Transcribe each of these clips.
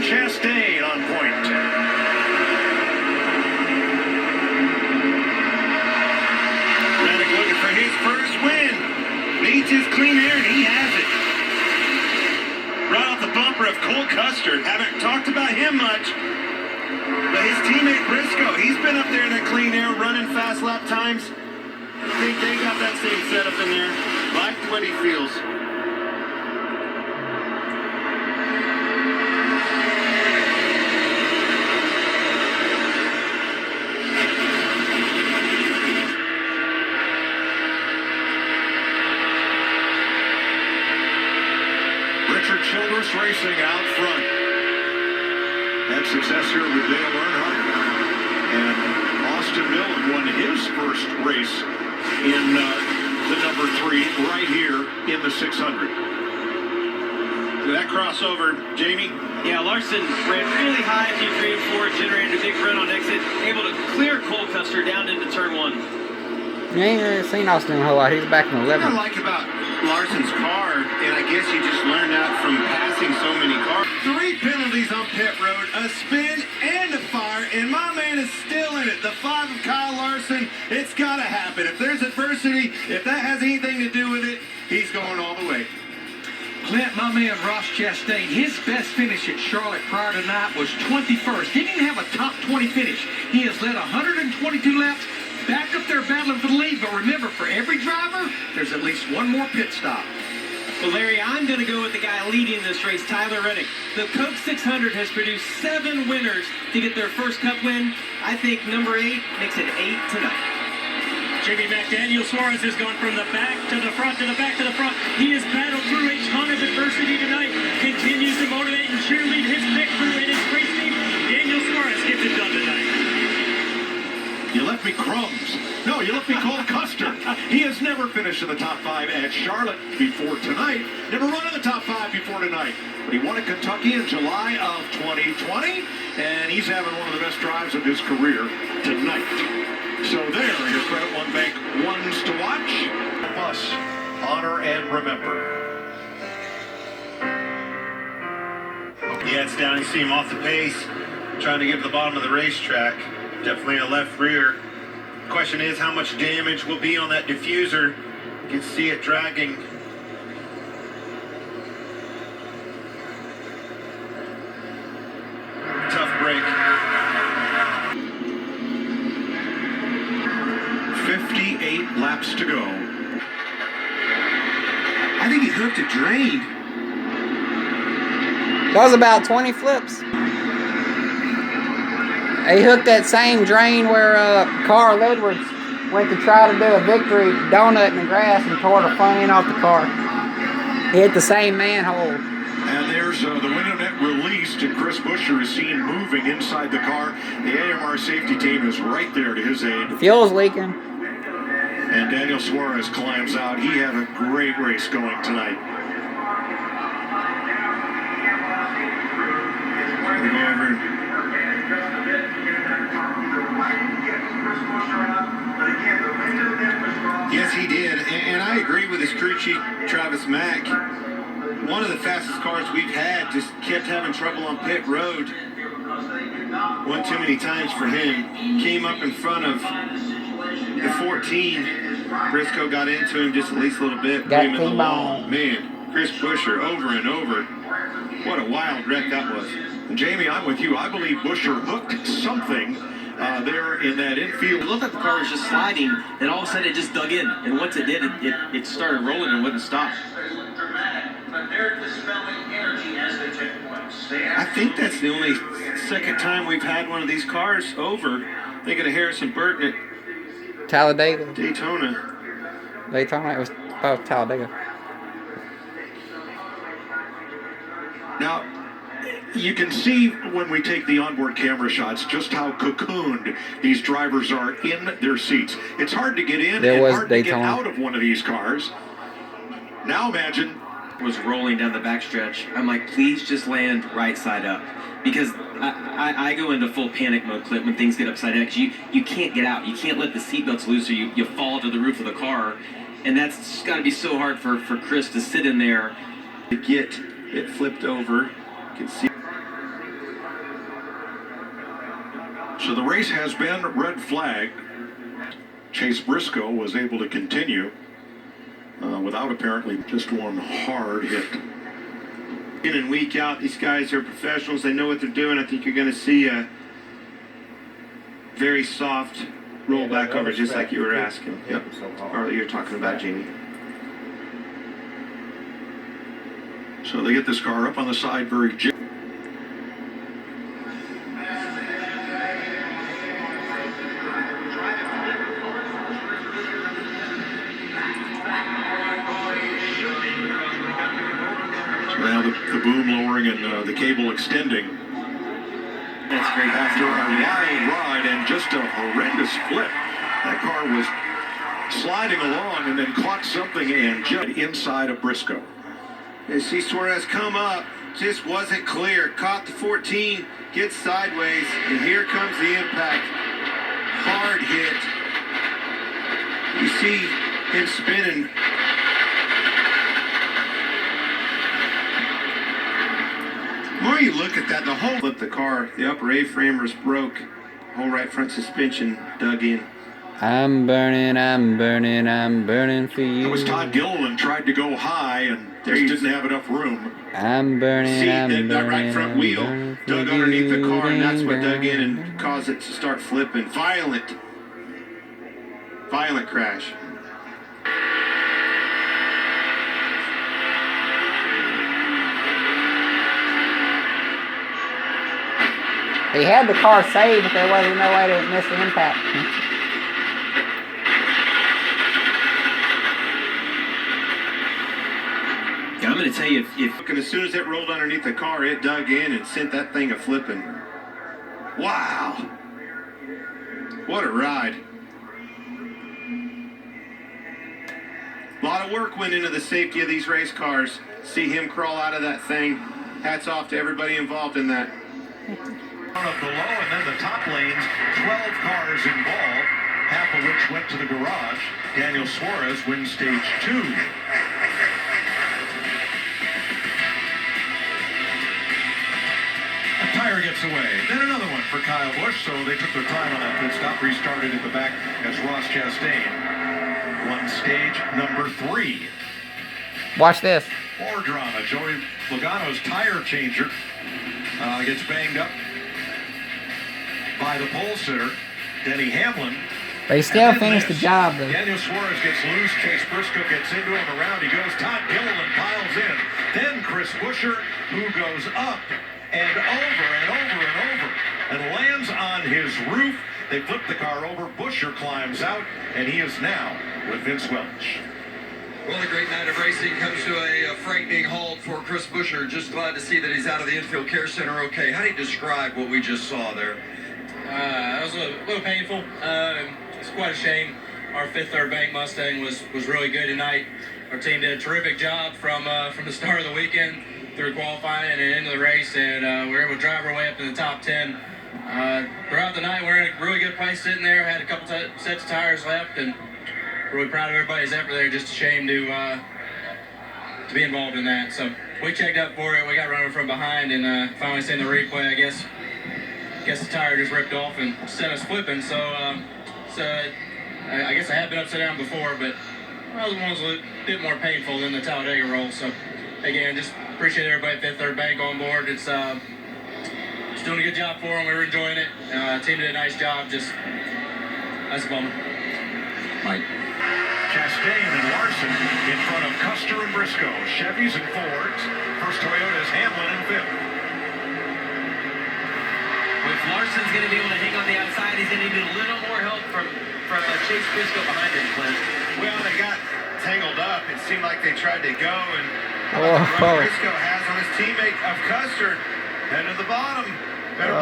Chastain on point. Reddick looking for his first win. Needs his clean air, and he has it. Right off the bumper of Cole Custer. Haven't talked about him much. But his teammate Briscoe, he's been up there in that clean air, running fast lap times. I think they got that same setup in there. Like what he feels. Richard Childress racing out front. Had success here with Dale Earnhardt. And Austin Dillon won his first race in the number 3 right here in the 600. That crossover, Jamie? Yeah, Larson ran really high at Q3 and 4, generated a big run on exit, able to clear Cole Custer down into turn 1. You ain't seen Austin a whole lot. He's back in 11. What I like about Larson's car, and I guess you just learned that from passing so many cars. 3 penalties on pit road, a spin and a fire, and my man is still in it. The 5 of Kyle Larson, it's got to happen. If there's adversity, if that has anything to do with it, he's going all the way. Clint, my man Ross Chastain, his best finish at Charlotte prior to tonight was 21st. Didn't even have a top 20 finish. He has led 122 laps, back up there battling for the lead. But remember, for every driver, there's at least one more pit stop. Well, Larry, I'm going to go with the guy leading this race, Tyler Reddick. The Coke 600 has produced 7 winners to get their first Cup win. I think number 8 makes it 8 tonight. Jimmy McDaniel Suarez has gone from the back to the front to the back to the front. He has battled through a ton of adversity tonight, continues to motivate and cheerlead his pick crew and his race team. Daniel Suarez gets it done tonight. You left me crumbs. No, you left me Cole Custer. He has never finished in the top 5 at Charlotte before tonight. Never run in the top 5 before tonight. But he won at Kentucky in July of 2020, and he's having one of the best drives of his career tonight. So there are your Credit One Bank ones to watch. Us, honor and remember. Yeah, it's down. You see him off the pace, trying to get to the bottom of the racetrack. Definitely a left rear. Question is, how much damage will be on that diffuser? You can see it dragging. Tough break. 58 laps to go. I think he hooked a drain. That was about 20 flips. He hooked that same drain where Carl Edwards went to try to do a victory donut in the grass and tore the front end off the car. He hit the same manhole. And there's the window net released, and Chris Buescher is seen moving inside the car. The AMR safety team is right there to his aid. Fuel's leaking. And Daniel Suarez climbs out. He had a great race going tonight. We'll go over. Yes, he did. And I agree with his crew chief, Travis Mack. One of the fastest cars we've had just kept having trouble on pit road. One too many times for him. Came up in front of the 14. Briscoe got into him just at least a little bit. Got him in the T-bone. wall. Man, Chris Buescher over and over. What a wild wreck that was. And Jamie, I'm with you. I believe Buescher hooked something there in that infield. It looked like the car was just sliding, and all of a sudden it just dug in. And once it did, it started rolling and wouldn't stop. I think that's the only second time we've had one of these cars over. Thinking of Harrison Burton at Talladega. Daytona. Daytona, it was Talladega. Now, you can see when we take the onboard camera shots just how cocooned these drivers are in their seats. It's hard to get in There and was hard to get Daytona. out of one of these cars. Now imagine. Was rolling down the backstretch. I'm like, please just land right side up. Because I go into full panic mode, Clip, when things get upside down. Because you can't get out. You can't let the seatbelts loose or you fall to the roof of the car. And that's got to be so hard for Chris to sit in there. To get it flipped over. You can see. So the race has been red flagged. Chase Briscoe was able to continue without apparently just one hard hit. In and week out, these guys are professionals. They know what they're doing. I think you're going to see a very soft rollback over, just like you were asking. Yep. Or you're talking about, Jamie. So they get this car up on the side very gently. Now the boom lowering and the cable extending. That's great. After a wild ride and just a horrendous flip, that car was sliding along and then caught something and just inside of Briscoe. You see Suarez come up, just wasn't clear. Caught the 14, gets sideways, and here comes the impact. Hard hit. You see him spinning. The more you look at that, the whole flip the car, the upper A-frame was broke. Whole right front suspension dug in. I'm burning, I'm burning, I'm burning for you. It was Todd Gilliland tried to go high and just didn't have enough room. I'm burning, See, I'm burning, that right front wheel dug underneath the car, and that's what dug in and caused it to start flipping. Violent crash. He had the car saved, but there wasn't no way to miss the impact. I'm going to tell you, if And as soon as it rolled underneath the car, it dug in and sent that thing a flipping. Wow. What a ride. A lot of work went into the safety of these race cars. See him crawl out of that thing. Hats off to everybody involved in that. Of below and then the top lanes, 12 cars involved, half of which went to the garage. Daniel Suarez wins stage 2. A tire gets away. Then another one for Kyle Busch, so they took their time on that pit stop, restarted at the back as Ross Chastain won stage number 3. Watch this. More drama. Joey Logano's tire changer gets banged up by the pole sitter, Denny Hamlin. They still finished the job, though. Daniel Suarez gets loose. Chase Briscoe gets into him. Around he goes. Todd Gilliland piles in. Then Chris Buescher, who goes up and over and over and over and lands on his roof. They flip the car over. Buescher climbs out, and he is now with Vince Welch. Well, a great night of racing comes to a frightening halt for Chris Buescher. Just glad to see that he's out of the infield care center okay. How do you describe what we just saw there? It was a little painful. It's quite a shame. Our fifth third bank Mustang was really good tonight. Our team did a terrific job from the start of the weekend through qualifying and into the race, and we were able to drive our way up to the top 10. Throughout the night, we're in a really good place sitting there. Had a couple sets of tires left, and really proud of everybody's effort there. Just a shame to be involved in that. So we checked up for it. We got running from behind, and finally seen the replay. I guess the tire just ripped off and sent us flipping. So I guess I have been upside down before, but well, the one's a bit more painful than the Talladega roll. So again, just appreciate everybody at Fifth Third Bank on board. It's doing a good job for them. We were enjoying it. Team did a nice job. Just that's a bummer. Mike. Chastain and Larson in front of Custer and Briscoe. Chevys and Fords. First Toyota's Hamlin and fifth. If Larson's going to be able to hang on the outside, he's going to need a little more help from Chase Briscoe behind him, Clint. Well, they got tangled up. It seemed like they tried to go, and Oh. Briscoe has on his teammate of Custer. Head to the bottom. Better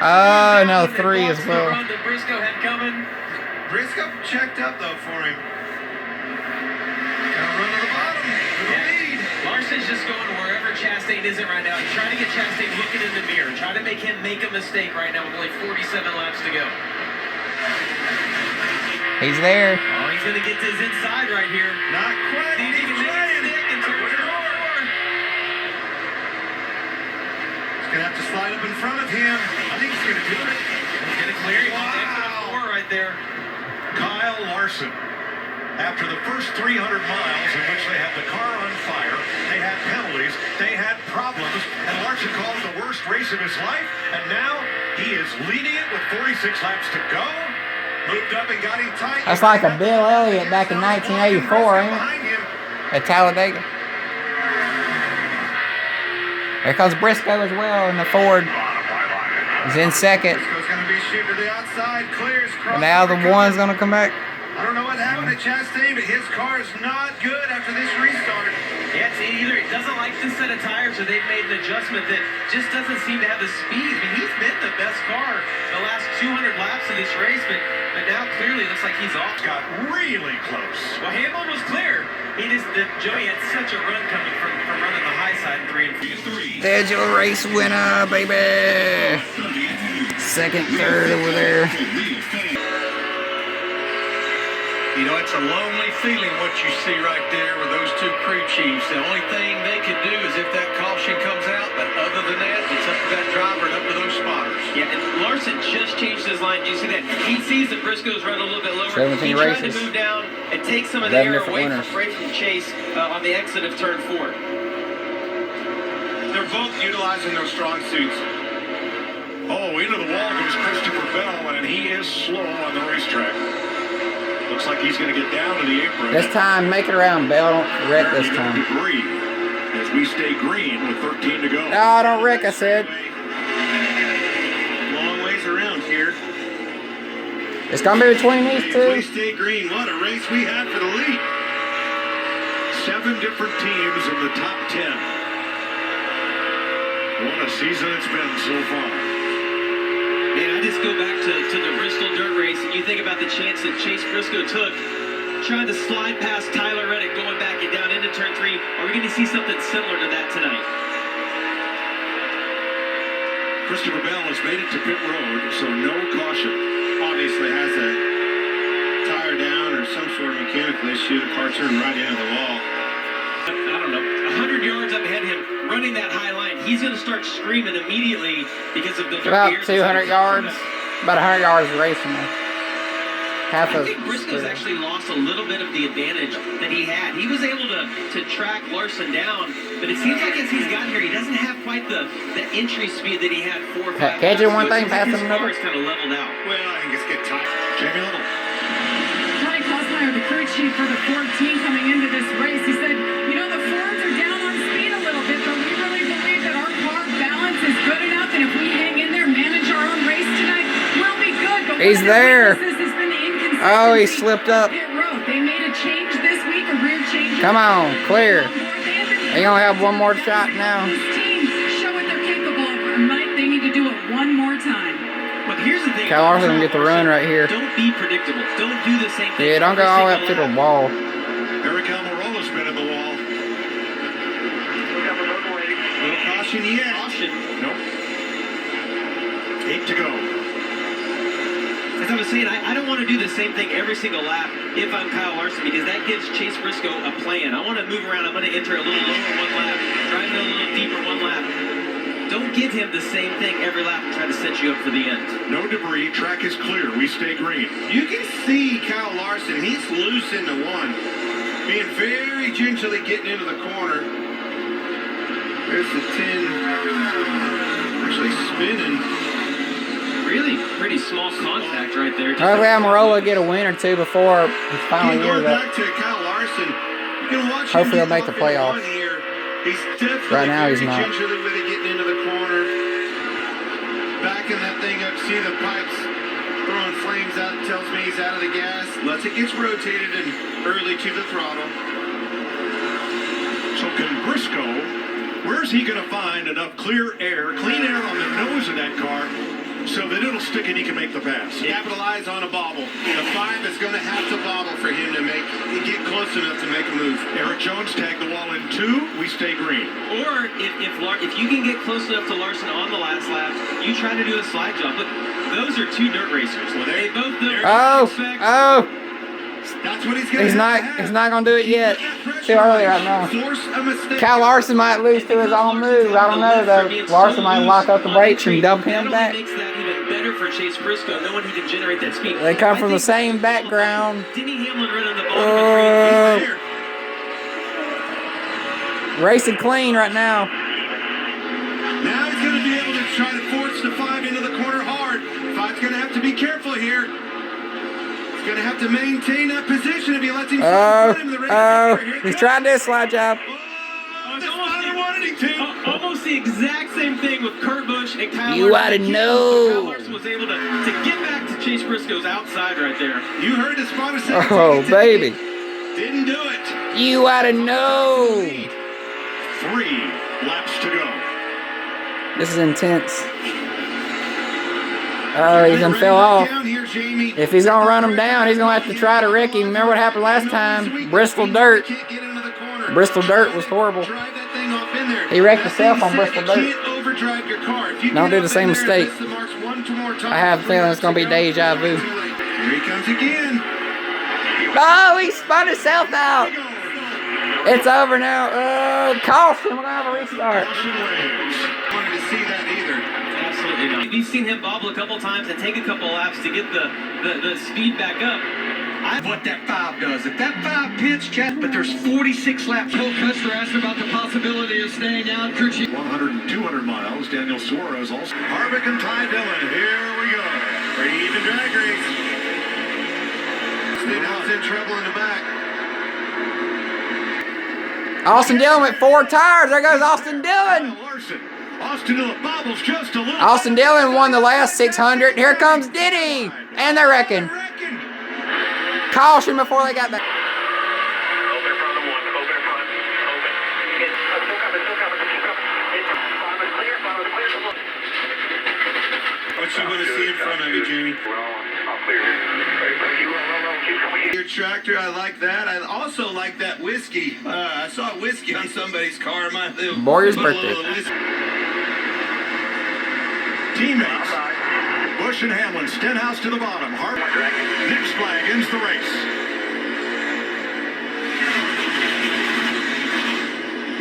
Oh, no, 3 as well. The run that Briscoe had coming. Briscoe checked up, though, for him. Gonna run to the bottom for the lead. Larson's just going wherever Chastain isn't right now. He's trying to get Chastain looking in the mirror, trying to make him make a mistake right now with only 47 laps to go. He's there. Oh, he's going to get to his inside right here. Not quite. See if he can make it stick and turn it over. gonna have to slide up in front of him. I think he's gonna do it. He's gonna clear him on the exit of 4 right there. Kyle Larson. After the first 300 miles in which they had the car on fire, they had penalties, they had problems, and Larson called it the worst race of his life, and now he is leading it with 46 laps to go. Moved up and got him tight. That's like a Bill Elliott back in 1984, ain't it? At Talladega. There comes Briscoe as well in the Ford. He's in second. Briscoe's gonna be shooting to the outside. Clears. And now the one's gonna come back. I don't know what happened to Chastain, but his car is not good after this restart. Yeah, it's either it doesn't like this set of tires or they've made an adjustment that just doesn't seem to have the speed. I mean, he's been the best car the last 200 laps of this race, but now clearly it looks like he's off. Got really close. Well, Hamlin was clear. Joey had such a run coming from running the high side in 3 and 4. There's your race winner, baby. Second, third over there. You know, it's a lonely feeling what you see right there with those two crew chiefs. The only thing they can do is if that caution comes out, but other than that, it's up to that driver and up to those spotters. Yeah, and Larson just changed his line. Do you see that? He sees that Briscoe's run a little bit lower. 17 he tried races. to move down and take some of the 11 air different away from Chase on the exit of turn 4. They're both utilizing their strong suits. Oh, into the wall goes Christopher Bell, and he is slow on the racetrack. Looks like he's going to get down to the apron. This time, make it around, Bell. Don't wreck this time. Debris as we stay green with 13 to go. No, don't wreck, I said. Long ways around here. It's going to be between these If two. we stay green, what a race we had for the lead. 7 different teams in the top 10. What a season it's been so far. Man, I just go back to the Bristol dirt race, and you think about the chance that Chase Briscoe took, trying to slide past Tyler Reddick, going back and down into turn 3. Are we going to see something similar to that tonight? Christopher Bell has made it to pit road, so no caution. Obviously has a tire down or some sort of mechanical issue. The car turned right into the wall. I don't know, 100 yards up ahead of him, running that high line. He's going to start screaming immediately because of the About gears 200 yards. About 100 yards of racing there. Half I of think Briscoe's actually lost a little bit of the advantage that he had. He was able to track Larson down, but it seems like as he's gotten here, he doesn't have quite the entry speed that he had 4 or 5 Catching laps one ago. thing, His passing car another. is kind of leveled out. Well, I think it's getting tight. Jamie Little. Johnny Kosmeyer, the crew chief for the Ford team coming into this race, he said, you know, the Fords are down on speed a little bit, but we really believe that our car balance is good enough, and if we hang in there, manage our own race tonight, we'll be good. But He's one of the there. weaknesses has been the inconsistency Oh, he slipped up. on pit road. They made a change this week, a rear change. Come on, clear. They They gonna have one more shot now. This team show what they're capable of. Tonight, they need to do it one more time. But here's the thing. Kyle Larson gonna get the run right here. Don't be predictable. Don't do the same thing. Yeah, don't go all the way up to the wall. Eric Almirola's been in the wall. No caution yet. Caution. Nope. 8 to go. As I was saying, I don't want to do the same thing every single lap if I'm Kyle Larson, because that gives Chase Briscoe a plan. I want to move around. I'm going to enter a little lower one lap, drive it a little deeper one lap. Don't give him the same thing every lap and try to set you up for the end. No debris. Track is clear. We stay green. You can see Kyle Larson. He's loose into one. Being very gingerly getting into the corner. There's the 10. Actually spinning. Really pretty small contact right there. Hopefully Almirola get a win or two before his final year Going is up. back to Kyle Larson, you can watch him Hopefully he'll get make the up in playoffs. one here. He's definitely Right now he's very not. gingerly with it, getting into the corner. Backing that thing up, see the pipes throwing flames out, tells me he's out of the gas. Lets it gets rotated and early to the throttle. So can Briscoe, where's he going to find enough clear air, clean air on the nose of that car so that it'll stick and he can make the pass? Capitalize on a bobble. The 5 is going to have to bobble for him to get close enough to make a move. Eric Jones tagged the wall in 2. We stay green. Or if you can get close enough to Larson on the last lap, you try to do a slide job. Look, those are two dirt racers. They both know Oh, what to expect. oh. That's what he's going He's not gonna do it yet. Too early right now. Force a mistake. Cal Larson might lose to his own move. I don't know though. Larson might lock up the brakes and dump him back. Makes that even better for Chase Briscoe, knowing he can generate that speed. They come from the same background. Denny Hamlin running the ball. Racing clean right now. Now he's going to be able to try to force the 5 into the corner hard. 5's going to have to be careful here. He's going to have to maintain that position if he lets him slide into the race. He's trying to do a slide job. Almost the exact same thing with Kurt Busch and Kyle You Larson. oughta know. Kyle Larson was able to get back to Chase Briscoe's outside right there. You heard the spotter say, Oh, baby. Didn't do it. You oughta know. 3 laps to go. This is intense. Oh, he's gonna fell off. If he's gonna run him down, he's gonna have to try to wreck him. Remember what happened last time? Bristol Dirt. Bristol Dirt was horrible. He wrecked himself on Bristol Dirt. Don't do the same mistake. I have a feeling it's gonna be deja vu. Here he comes again. Oh, he spun himself out. It's over now. Caution. We're gonna have a restart. Wanted to see that either. Absolutely not. We've seen him bobble a couple times and take a couple laps to get the speed back up. What that 5 does. If that 5 pits, Chad, but there's 46 laps. Cole Custer asked about the possibility of staying out. 100 and 200 miles. Daniel Suarez also. Harvick and Ty Dillon. Here we go. Pretty even drag race. Stenhouse's in trouble in the back. Austin Dillon with 4 tires. There goes Austin Dillon. Larson. Austin Dillon bobbles just a little. Austin Dillon won the last 600. Here comes Denny. And they're wrecking. Caution before they got back. Open in front of the 1. Open in front. Open. Still coming. Still coming. Keep coming. Bottom is clear. Bottom is clear. What you want to see in front of you, Jamie? I'll clear it. Keep coming. Your tractor, I like that. I also like that whiskey. I saw whiskey on somebody's car. My little Boyer's little birthday. whiskey. Teammates. Busch and Hamlin. Stenhouse to the bottom. Harvick. Next flag ends the race.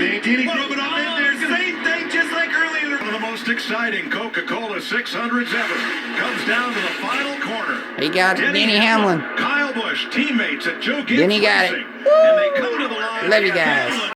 Mantini rubbing off in there. Same thing, just like earlier. One of the most exciting Coca-Cola 600s ever comes down to the final corner. He got it. Denny Hamlin. Kyle Busch, teammates at Joe Gibbs Denny got it. Racing, and they come to the line. Love you guys.